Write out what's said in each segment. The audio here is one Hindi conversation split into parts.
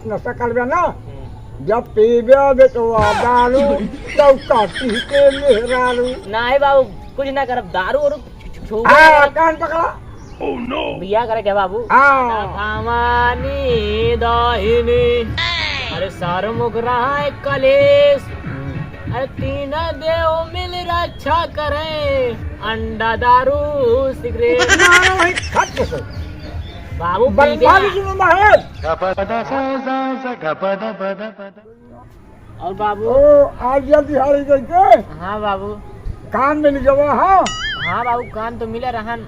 नशा कर ना जब पीबे बेटवा दारू तो काटी के मेहरारू। नहीं बाबू कुछ ना कर दारू और कान पकड़ा। बिया करे क्या बाबू? भवानी दाहिनी अरे सार मुगरा है कलेश अरे तीन देव मिल रक्षा करे अंडा दारू सिगरेट बाबू और बाबू आज दिहाड़ी गई। हाँ बाबू कान मिल गया। हाँ बाबू कान तो मिला रहन।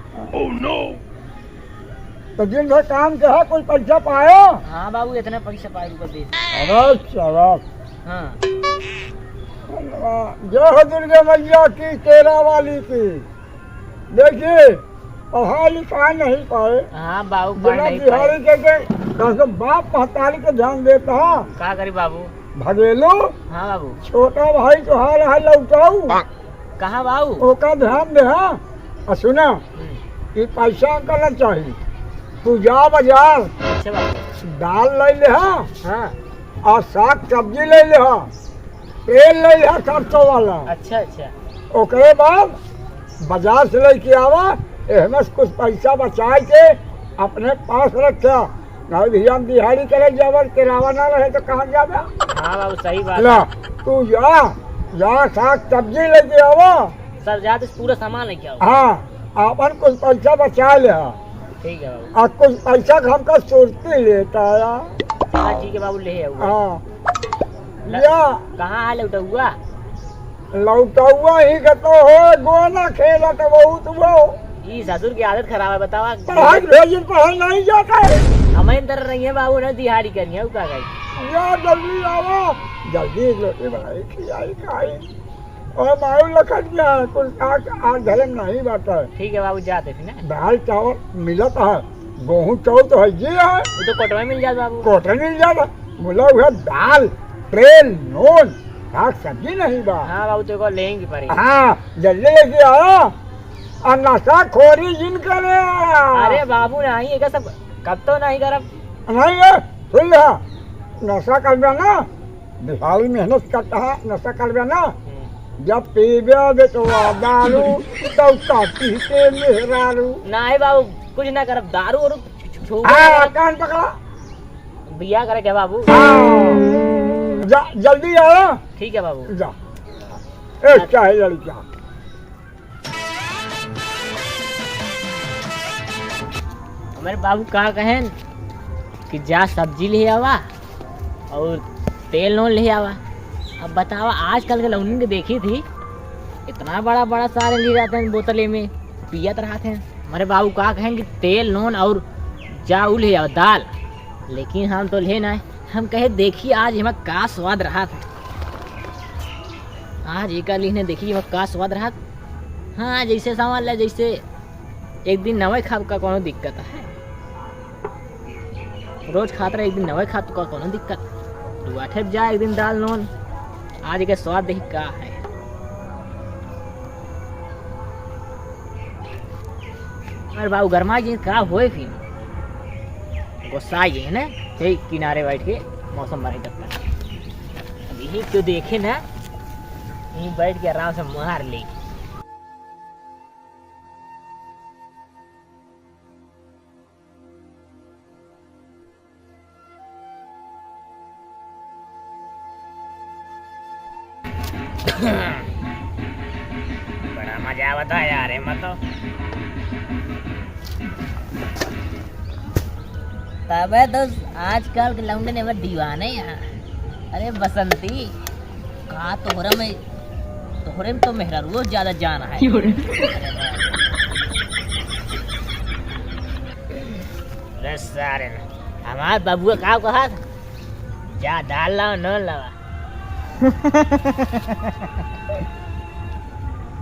तो दिन भर काम के है कोई पैसा पाया? हाँ बाबू इतना पैसा पाए रुपये दे। अरे चलो हाँ जय हो दुर्गा मैया की तेरा वाली की। देखिए पढ़ा लिखा नहीं पाए। हाँ बाबू दिहाड़ी के बाप महतारी के ध्यान देता है। क्या करी बाबू? भगेलो। हाँ बाबू छोटा भाई तो हाल है लौटाऊ। कहाँ बाबू? ओका ध्यान दे। हाँ सुना कि पैसा करना चाहिए तू जा बाजार। अच्छा बाबू दाल ले ले। हाँ और साग सब्जी ले ले। तेल ले ले 700 वाला। अच्छा अच्छा ओकरे बाद बाजार से लेके आवा एहमे कुछ पैसा बचा के अपने पास रखा। नहीं भैया दिहाड़ी करे जावर किरावा ना रहे तो कहाँ जावे? हाँ बाबू सही बात। ला तू जा साग सब्जी लेके आवा। सब जाते पूरा सामान लेके आओ। हाँ अपन कुछ पैसा बचा ले। ठीक है बाबू। और कुछ पैसा हमका सुरती लेता है। ठीक है बाबू ले आओ। हाँ कहाँ है लौटा लौटौआ ही तो हो गोना खेला तो बहुत वो। ये ससुर की आदत खराब है बतावा। पढ़ाई नहीं जाता है। हमें इंतर रही है बाबू ने दिहाड़ी करनी है क्या गई? जल्दी आओ जल्दी रोटी बनाई खिलाई खाई और मायू लखट गया कुछ आज धर्म नहीं बात है। ठीक है बाबू जाते फिर ना। दाल चावल मिलता है गेहूँ चावल तो है ये है वो तो कोटवा मिल जाता बाबू। कोटा मिल जाता बोला हुआ दाल तेल नून साग सब्जी नहीं बा। हाँ बाबू तो लेंगे पड़ेगी। हाँ जल्दी लेके आओ और नशा खोरी जिन करे। अरे बाबू नहीं है सब कब तो नहीं करब नहीं है सुन ले नशा कर ना दिहाड़ी मेहनत करता है नशा कर ना जब पीबे बेटवा दारू तो काटी के मेहरारू। नहीं बाबू कुछ ना करब दारू और कान पकड़ा। बिया करे क्या बाबू? जल्दी आओ। ठीक है बाबू जा चाहे लड़कियाँ हमारे बाबू कहा कहें कि जा सब्जी ले आवा और तेल नून ले आवा। अब बतावा आजकल के लौंडी के देखी थी इतना बड़ा बड़ा सारे ले जाते हैं बोतले में पियत रहते हैं। हमारे बाबू कहा कहें कि तेल नून और जाऊ ले आओ दाल। लेकिन हम तो ले ना हम कहे देखिए आज हमें का स्वाद रहा था। आज एक लिखने देखिए हमें का स्वाद रहा। हाँ जैसे सामान ले जैसे एक दिन नवे खा का कोनो दिक्कत है। रोज खाता एक दिन नवे खा का कोनो दिक्कत। दुआठे जा एक दिन दाल नून आज के स्वाद देखी का है। अरे बाबू गरमा जी का होए फिर गुस्सा आई है ना किनारे बैठ के मौसम बड़ा करता है। अब यही क्यों देखे ना यहीं बैठ के आराम से मार ले। बड़ा मजा आता है यार मतलब। तब तो आजकल के लौंडे ने मैं दीवाने यहाँ। अरे बसंती कहा तोहरे में तो मेहरा रोज ज्यादा जाना है। अरे सारे हमारे बाबू का कहा जा दाल लाओ न लावा।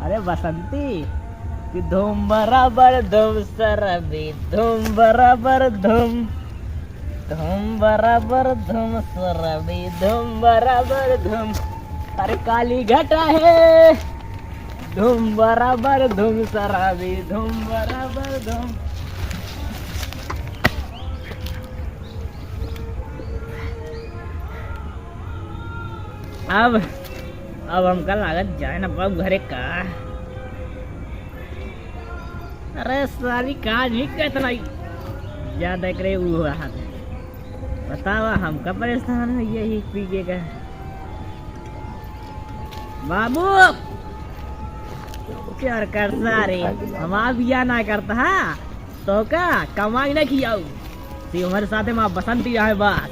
अरे बसंती कि धूम बराबर धूम सरबी धूम बराबर धूम धूम सरबी धूम बराबर धूम। अरे काली घटा है धूम बराबर धूम सरबी धूम बराबर धूम। अब हमका लागत जाए ना बाबू घरे का। अरे सारी काज नहीं कहता याद देख रहे वो रहा बतावा हमका परेशान है यही पीके का। बाबू क्या करता रे हमारा बिया ना करता है तो का कमाई ना खियाऊ ती हमारे साथ में बसंती है बस।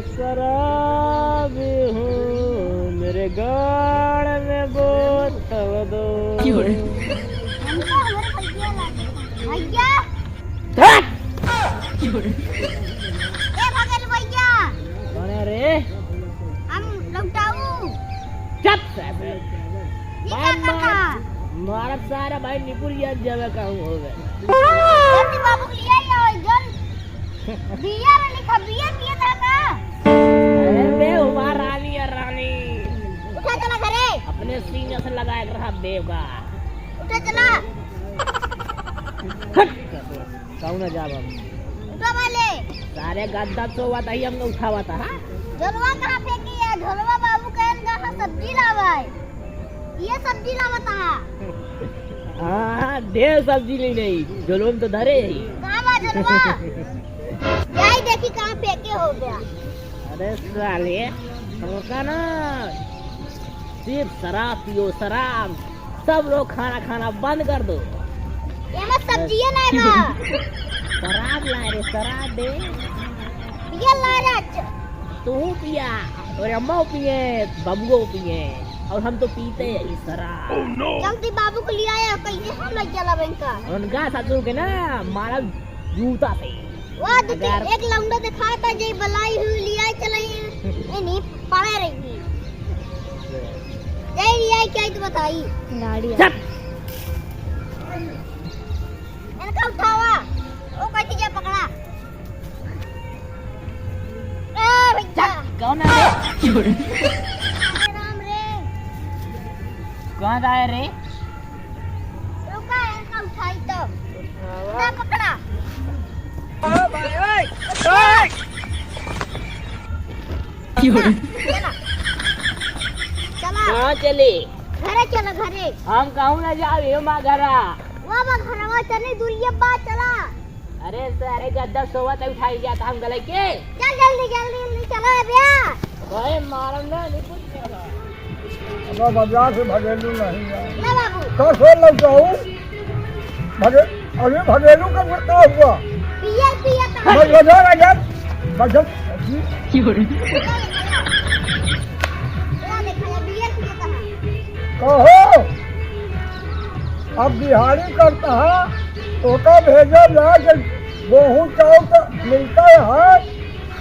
शराब हूँ मेरे गाड़ में बोतल दो। भैया भैया कौन है रे? हम लौटाऊ चुप काका मारा सारा भाई निपुरिया जगह का हो गए। जल्दी बाबू लिया आओ जल बिया रे लिखा बिया पिया था का। अरे हमारा रानी है रानी। उठा चला घरे अपने सीने से लगाए रहा देव का। उठा चला कौन ना जा बाबू उठा वाले सारे गद्दा तो हुआ था ही हमने उठावा था। हाँ झोलवा कहाँ फेंकी है? झोलवा बाबू कहन कहाँ सब्जी लावाए ये सब्जी लावता है। हाँ ढेर सब्जी ली नहीं झोलवन तो धरे ही। कहाँ बा झोलवा? यही देखी कहाँ फेंके हो गया। अरे साले रोका ना सिर्फ शराब पियो शराब सब लोग खाना खाना बंद कर दो। ये मत सब्जी है ना का शराब लाए रे शराब दे ये लारा तू पिया और अम्मा पिए बबुओ पिए और हम तो पीते हैं इस शराब। जल्दी बाबू को ले आया कैसे हम लग चला बैंक का। उनका ससुर के ना मारा जूता से वाह दीदी एक लौंडा दिखाया था जे बलाई हुई लिया चलाई ये नहीं पड़े रही जय लिया क्या तो बताई गाड़ी इनका उठावा ओ कैसे जा पकड़ा ए भैया कौन है राम रे कौन आया रे? रुका इनका उठाई तो ना पकड़ा चला कहाँ चले? घरे चला घरे हम कहूँ ना जावे माँ घरा। वाह वाह घरवा चले दूरिया बात चला। अरे सारे गद्दा सोवा तक उठाई जाता हम गले के। चल जल्दी जल्दी जल्दी चलो भैया भाई मारम ना नहीं कुछ करो। अब बाजार से भगेलू नहीं है ले बाबू तो से लौटाऊ भगे अरे भगेलू का क्या हुआ? पिया पिया बस बाजार आ जा बजट कहो अब बिहारी करता है तो का भेजा जाए गेहूँ चाउर का मिलता है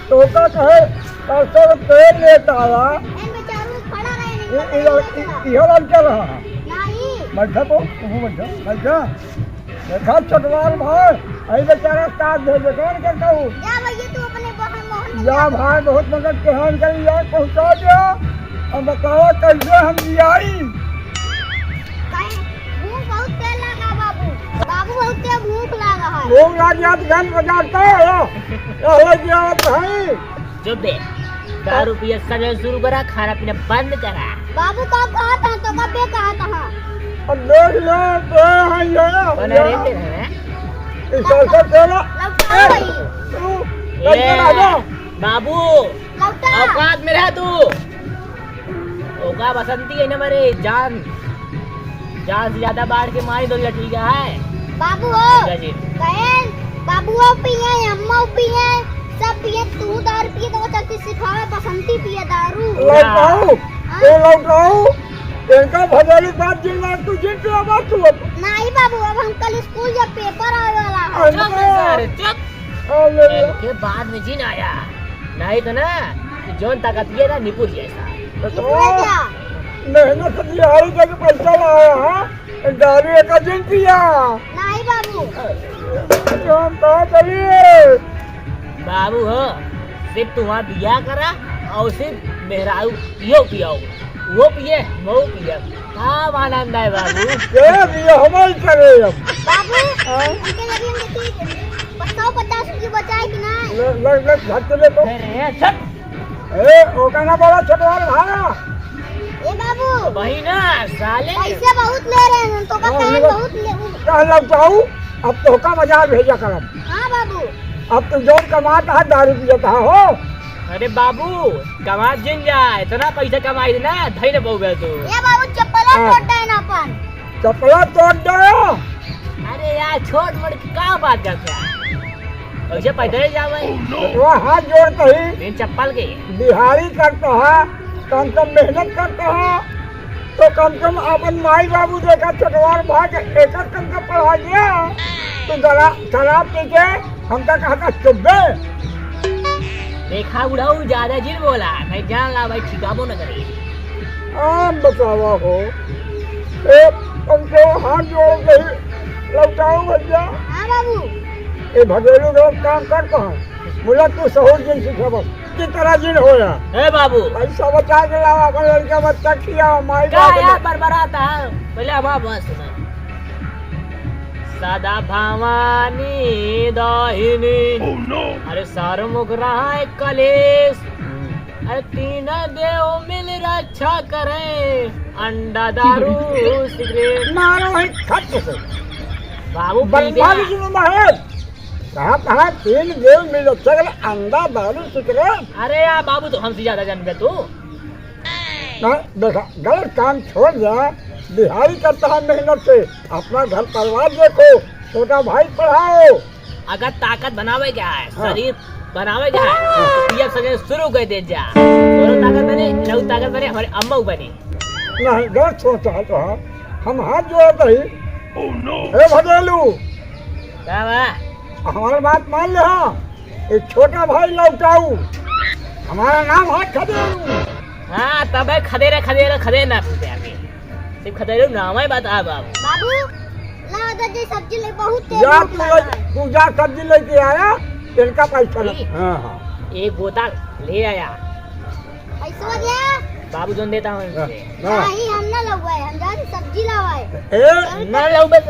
तो का कहे सरसों तेल लेता आया इधर चल रहा है बैठा तो बैठा देखा चटवाल भाई अरे बेचारा साथ भेजे कौन करता हूँ या भाई बहुत मदद केहन कर लिया पहुँचा दिया और बताओ कैसे हम आई भूख लग गया तो गन बजाता है चुप दे दारू पिया सजा शुरू करा खाना पीना बंद करा। बाबू कब कहा था तो कब कहा था अब देख लो तो है कौन है रे तेरा? इस सरसों तेरा बाबू लौटा औकात में रह तू। औका बसंती है ना मेरे जान जान से ज्यादा बाढ़ के मारी दो ठीक है। बाबू हो कहन बाबू हो पिए अम्मा पिए सब पिए तू दारू पिए तो वो चलती सिखावे बसंती पिए दारू लौटाऊ तो लौटाऊ इनका भजली बात जिला तू जिन पे बात तू नहीं बाबू अब हम कल स्कूल जब पेपर आने वाला है चुप के बाद में जिन आया नहीं तो ना जोन ताकत ये ना निपुर जैसा मेहनत से दिहाड़ी का पैसा लाया है दारू एक दिन पिया नहीं बाबू हम कहा चलिए बाबू हो सिर्फ तू वहाँ बिया करा और सिर्फ मेहरारू पियो पियाओ वो पिए वो पिए काम आनंद है बाबू के दिया हमारी करे अब बाबू उनके लगे हम देखिए 50 की बचाए कि नहीं लग घट चले तो अरे चल ए ओका ना बोला छोटवार भाया। ए बाबू वही ना साले पैसे बहुत ले रहे हैं तो का कहन बहुत ले। कह लग जाऊ अब तो का बाजार भेजा करब। हाँ बाबू अब तो जोर कमाता है दारू पियता हो। अरे बाबू कमा जिन जाए इतना पैसा कमाई दे ना धई न पाओगे तू। ये बाबू चप्पल टूट है ना अपन। चपला तोड़ दो। अरे यार छोट मोट की क्या बात करते हैं पैसे पैदल जावे वो हाथ जोड़ते ही मेन चप्पल के दिहाड़ी करता है कम कम मेहनत करता है तो कम कम अपन माई बाबू देखा छोटवार भाग एक कम का पढ़ा गया तो जरा शराब पी के हमका कहा था चुब्बे। देखा उड़ाऊ ज्यादा जिन बोला नहीं जान ला भाई ठिकाबो न करे। आम बतावा हो एक तुमको हाथ जोड़ के लौटाओ भैया। हाँ बाबू ये भगेलू लोग काम करता है मुला तू सहूर जिन सीखे बस किस तरह जिन हो या ए बाबू पैसा बचा के लावा अपन लड़का बच्चा किया माई क्या बाप यार बरबराता है पहले हमारा बस सुना सदा भवानी दाहिनी अरे सार मुगरा है कलेश अरे तीन देव मिल रक्षा करे अंडा दारू सिगरेट मारो है खट से बाबू बर्बादी की महेश कहा तीन देव मिल सकल अंडा दारू सिगरेट। अरे यार बाबू तो हमसे ज्यादा जानबे तू। देखा गलत काम छोड़ जा दिहाड़ी करता है मेहनत से अपना घर परिवार देखो छोटा भाई पढ़ाओ। अगर ताकत बनावे क्या है हाँ। शरीर बनावे क्या है तो पीएफ सजे शुरू कर दे जा दोनों ताकत बने लहू ताकत बने हमारे अम्मा बने। नहीं गलत सोचा है तो हम हाथ जोड़ते ही हे भगेलू क्या बा? हमारी बात मान ले। हाँ एक छोटा भाई लौटाऊ हमारा नाम है खदेलू। हाँ तब है खदे ना पूछे आगे सिर्फ खदेरू नाम ही बता बाबू। बाबू ला दादा सब्जी ले बहुत तेज या भूख लगा है। तू जा सब्जी लेके आया इनका पैसा ले। हाँ हाँ एक बोतल ले आया पैसा दिया बाबू जोन देता हूँ हाँ, इनसे। हाँ। नहीं हम ना लगवाए हम जा सब्जी लावाए। ए, ना लहू बस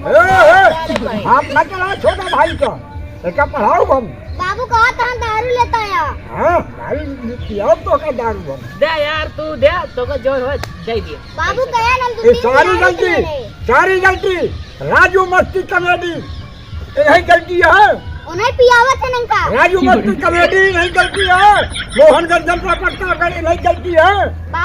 आप न चला छोटा भाई का इसका पढ़ाओ हम। बाबू कहा था दारू लेता है। हाँ भाई पियाओ तो का दारू हम। दे यार तू दे तो का जोर हो दे दिए बाबू कहे ना ये सारी गलती राजू मस्ती कॉमेडी यही गलती है। उन्हें पियावत है नंका। राजू मस्ती कॉमेडी नहीं गलती है। मोहनगंज जनता पट्टा नहीं गलती है। बाबू